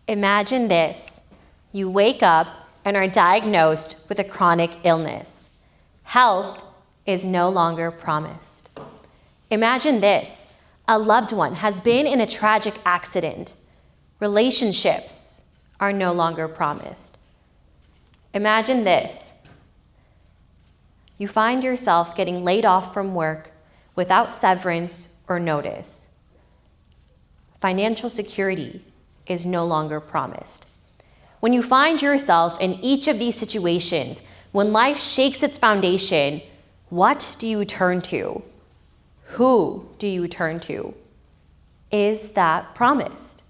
Imagine this. You wake up and are diagnosed with a chronic illness. Health is no longer promised. Imagine this. A loved one has been in a tragic accident. Relationships are no longer promised. Imagine this. You find yourself getting laid off from work without severance or notice. Financial security is no longer promised. When you find yourself in each of these situations, when life shakes its foundation, what do you turn to? Who do you turn to? Is that promised?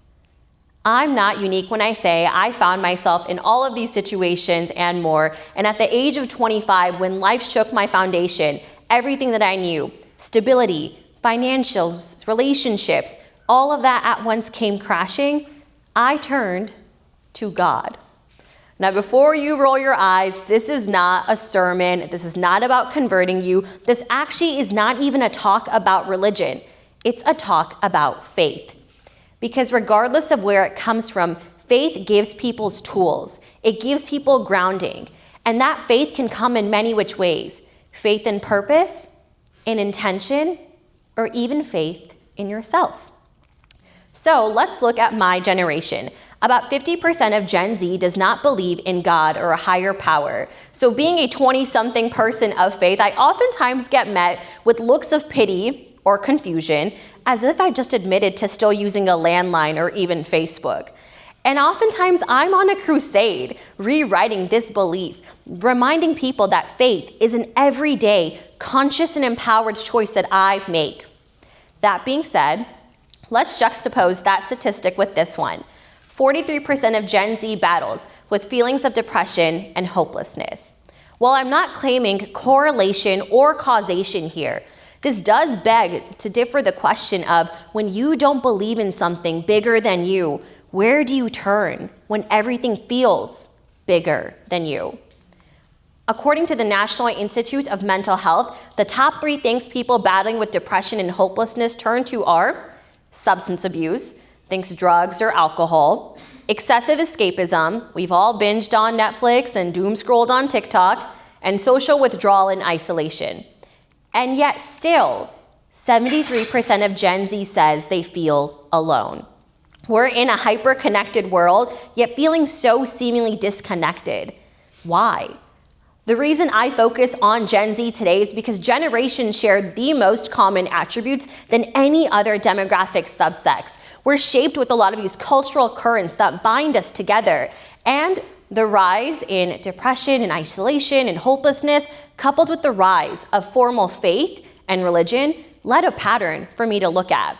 I'm not unique when I say I found myself in all of these situations and more, and at the age of 25, when life shook my foundation, everything that I knew, stability, financials, relationships, all of that at once came crashing, I turned to God. Now, before you roll your eyes, this is not a sermon. This is not about converting you. This actually is not even a talk about religion. It's a talk about faith. Because regardless of where it comes from, faith gives people tools. It gives people grounding. And that faith can come in many which ways. Faith in purpose, in intention, or even faith in yourself. So let's look at my generation. About 50% of Gen Z does not believe in God or a higher power. So being a 20-something person of faith, I oftentimes get met with looks of pity or confusion, as if I just admitted to still using a landline or even Facebook. And oftentimes I'm on a crusade, rewriting this belief, reminding people that faith is an everyday, conscious and empowered choice that I make. That being said, let's juxtapose that statistic with this one. 43% of Gen Z battles with feelings of depression and hopelessness. While I'm not claiming correlation or causation here, this does beg to differ the question of when you don't believe in something bigger than you, where do you turn when everything feels bigger than you? According to the National Institute of Mental Health, the top 3 things people battling with depression and hopelessness turn to are substance abuse, thinks drugs or alcohol, excessive escapism, we've all binged on Netflix and doom scrolled on TikTok, and social withdrawal and isolation. And yet still, 73% of Gen Z says they feel alone. We're in a hyper-connected world, yet feeling so seemingly disconnected. Why? The reason I focus on Gen Z today is because generations share the most common attributes than any other demographic subsects. We're shaped with a lot of these cultural currents that bind us together. And the rise in depression and isolation and hopelessness, coupled with the rise of formal faith and religion, led a pattern for me to look at.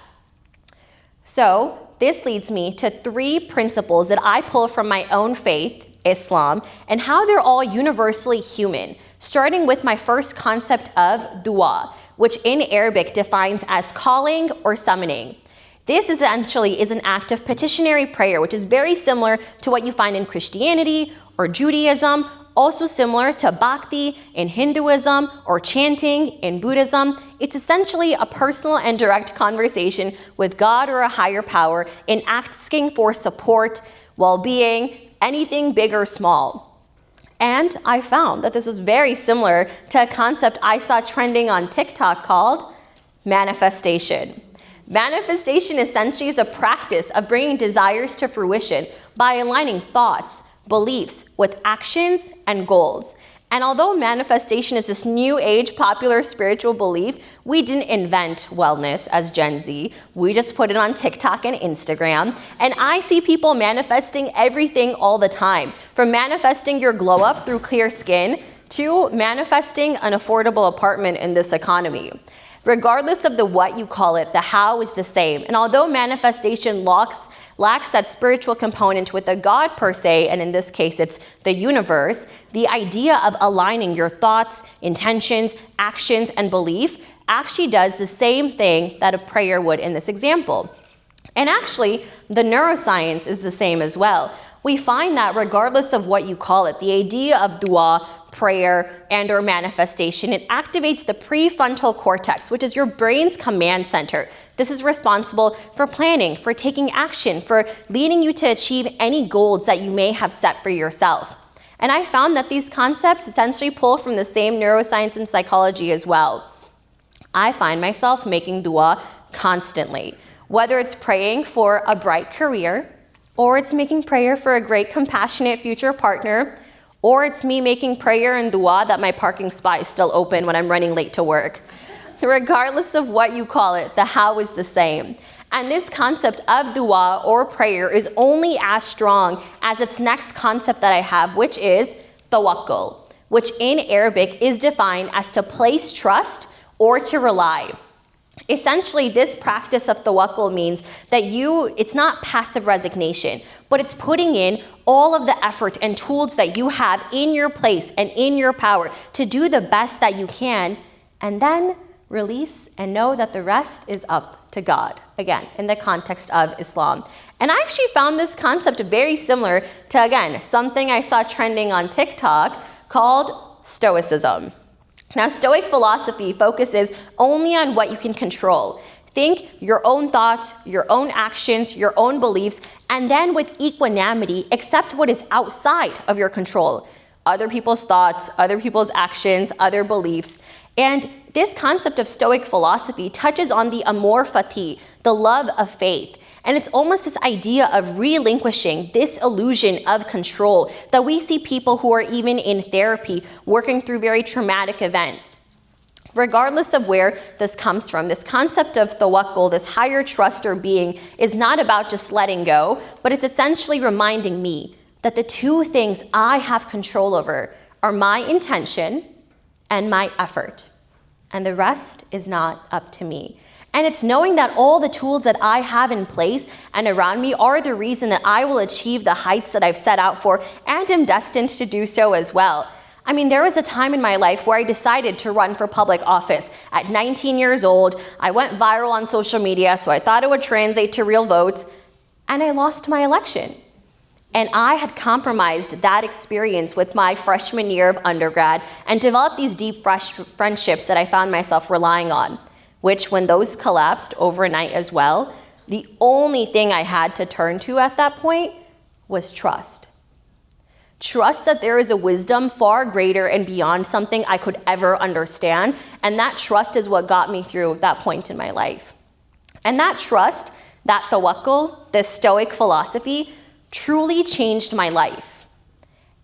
So this leads me to 3 principles that I pull from my own faith, Islam, and how they're all universally human, starting with my first concept of dua, which in Arabic defines as calling or summoning. This essentially is an act of petitionary prayer, which is very similar to what you find in Christianity or Judaism, also similar to bhakti in Hinduism or chanting in Buddhism. It's essentially a personal and direct conversation with God or a higher power in asking for support, well-being, anything big or small. And I found that this was very similar to a concept I saw trending on TikTok called manifestation. Manifestation essentially is a practice of bringing desires to fruition by aligning thoughts, beliefs with actions and goals. And although manifestation is this new age popular spiritual belief, we didn't invent wellness as Gen Z. We just put it on TikTok and Instagram. And I see people manifesting everything all the time, from manifesting your glow up through clear skin to manifesting an affordable apartment in this economy. Regardless of the what you call it, the how is the same. And although manifestation lacks that spiritual component with a God per se, and in this case it's the universe, the idea of aligning your thoughts, intentions, actions, and belief actually does the same thing that a prayer would in this example. And actually, the neuroscience is the same as well. We find that regardless of what you call it, the idea of dua, prayer, and or manifestation, it activates the prefrontal cortex, which is your brain's command center. This is responsible for planning, for taking action, for leading you to achieve any goals that you may have set for yourself. And I found that these concepts essentially pull from the same neuroscience and psychology as well. I find myself making dua constantly, whether it's praying for a bright career, or it's making prayer for a great, compassionate future partner, or it's me making prayer and dua that my parking spot is still open when I'm running late to work. Regardless of what you call it, the how is the same. And this concept of dua or prayer is only as strong as its next concept that I have, which is tawakkul, which in Arabic is defined as to place trust or to rely. Essentially, this practice of tawakkul means that it's not passive resignation, but it's putting in all of the effort and tools that you have in your place and in your power to do the best that you can, and then release and know that the rest is up to God, again, in the context of Islam. And I actually found this concept very similar to, again, something I saw trending on TikTok called Stoicism. Now, Stoic philosophy focuses only on what you can control. Think your own thoughts, your own actions, your own beliefs, and then with equanimity, accept what is outside of your control. Other people's thoughts, other people's actions, other beliefs. And this concept of Stoic philosophy touches on the amor fati, the love of faith. And it's almost this idea of relinquishing this illusion of control that we see people who are even in therapy working through very traumatic events. Regardless of where this comes from, this concept of tawakkul, this higher trust or being, is not about just letting go, but it's essentially reminding me that the two things I have control over are my intention and my effort. And the rest is not up to me. And it's knowing that all the tools that I have in place and around me are the reason that I will achieve the heights that I've set out for and am destined to do so as well. I mean, there was a time in my life where I decided to run for public office. At 19 years old, I went viral on social media, so I thought it would translate to real votes, and I lost my election. And I had compromised that experience with my freshman year of undergrad and developed these deep friendships that I found myself relying on, which when those collapsed overnight as well, the only thing I had to turn to at that point was trust. Trust that there is a wisdom far greater and beyond something I could ever understand, and that trust is what got me through that point in my life. And that trust, that tawakkul, this Stoic philosophy, truly changed my life.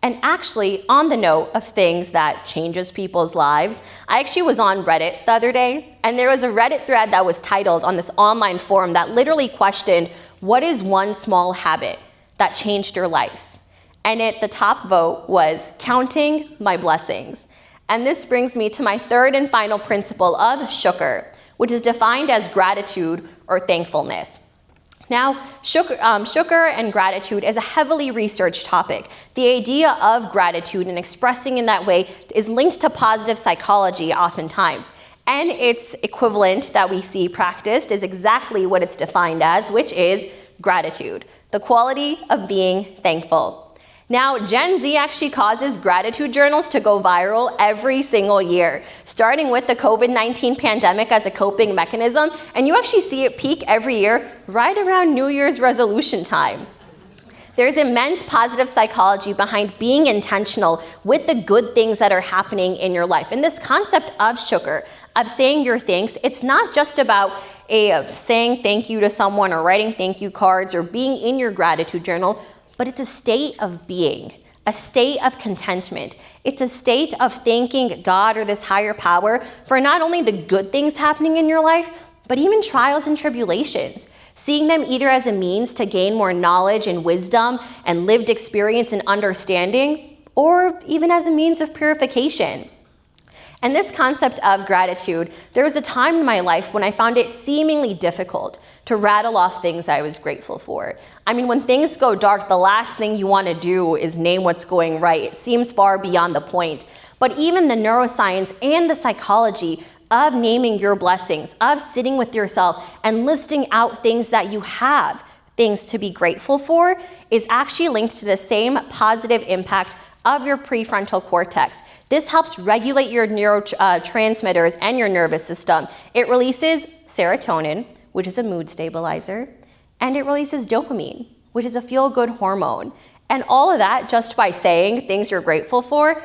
And actually, on the note of things that changes people's lives, I actually was on Reddit the other day, and there was a Reddit thread that was titled on this online forum that literally questioned, what is one small habit that changed your life? And the top vote was counting my blessings. And this brings me to my third and final principle of shukr, which is defined as gratitude or thankfulness. Now, shukr and gratitude is a heavily researched topic. The idea of gratitude and expressing in that way is linked to positive psychology oftentimes. And its equivalent that we see practiced is exactly what it's defined as, which is gratitude, the quality of being thankful. Now, Gen Z actually causes gratitude journals to go viral every single year, starting with the COVID-19 pandemic as a coping mechanism, and you actually see it peak every year right around New Year's resolution time. There's immense positive psychology behind being intentional with the good things that are happening in your life. And this concept of shukr, of saying your thanks, it's not just about saying thank you to someone or writing thank you cards or being in your gratitude journal, but it's a state of being, a state of contentment. It's a state of thanking God or this higher power for not only the good things happening in your life, but even trials and tribulations, seeing them either as a means to gain more knowledge and wisdom and lived experience and understanding, or even as a means of purification. And this concept of gratitude, there was a time in my life when I found it seemingly difficult to rattle off things I was grateful for. I mean, when things go dark, the last thing you want to do is name what's going right. It seems far beyond the point. But even the neuroscience and the psychology of naming your blessings, of sitting with yourself and listing out things that you have, things to be grateful for, is actually linked to the same positive impact of your prefrontal cortex. This helps regulate your neurotransmitters and your nervous system. It releases serotonin, which is a mood stabilizer, and it releases dopamine, which is a feel-good hormone. And all of that just by saying things you're grateful for.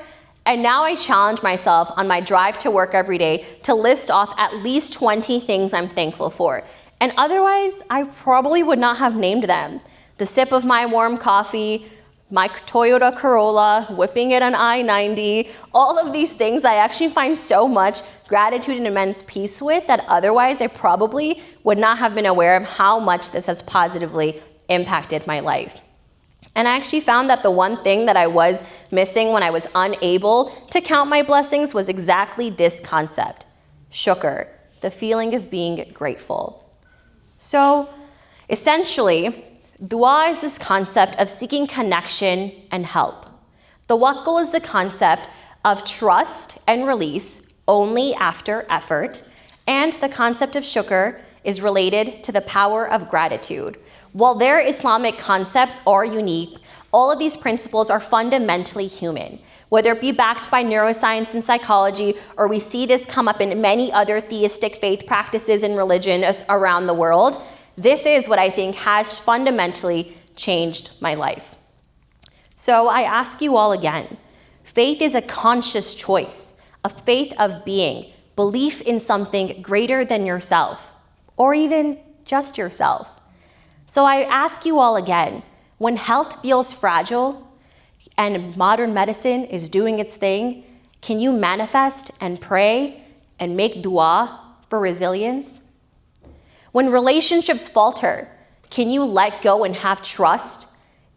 And now I challenge myself on my drive to work every day to list off at least 20 things I'm thankful for. And otherwise, I probably would not have named them. The sip of my warm coffee, my Toyota Corolla, whipping it on I-90, all of these things I actually find so much gratitude and immense peace with that otherwise I probably would not have been aware of how much this has positively impacted my life. And I actually found that the one thing that I was missing when I was unable to count my blessings was exactly this concept, shukr, the feeling of being grateful. So essentially, dua is this concept of seeking connection and help. Tawakkul is the concept of trust and release only after effort. And the concept of shukr is related to the power of gratitude. While their Islamic concepts are unique, all of these principles are fundamentally human. Whether it be backed by neuroscience and psychology, or we see this come up in many other theistic faith practices and religion around the world, this is what I think has fundamentally changed my life. So I ask you all again, faith is a conscious choice, a faith of being, belief in something greater than yourself, or even just yourself. So I ask you all again, when health feels fragile and modern medicine is doing its thing, can you manifest and pray and make dua for resilience? When relationships falter, can you let go and have trust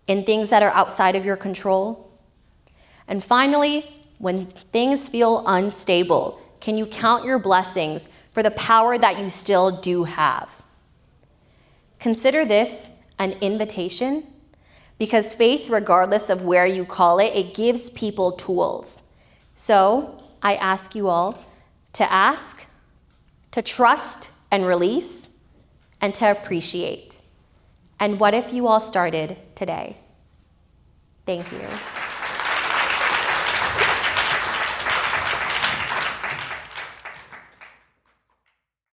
in things that are outside of your control? And finally, when things feel unstable, can you count your blessings for the power that you still do have? Consider this an invitation, because faith, regardless of where you call it, it gives people tools. So I ask you all to ask, to trust and release, and to appreciate. And what if you all started today? Thank you.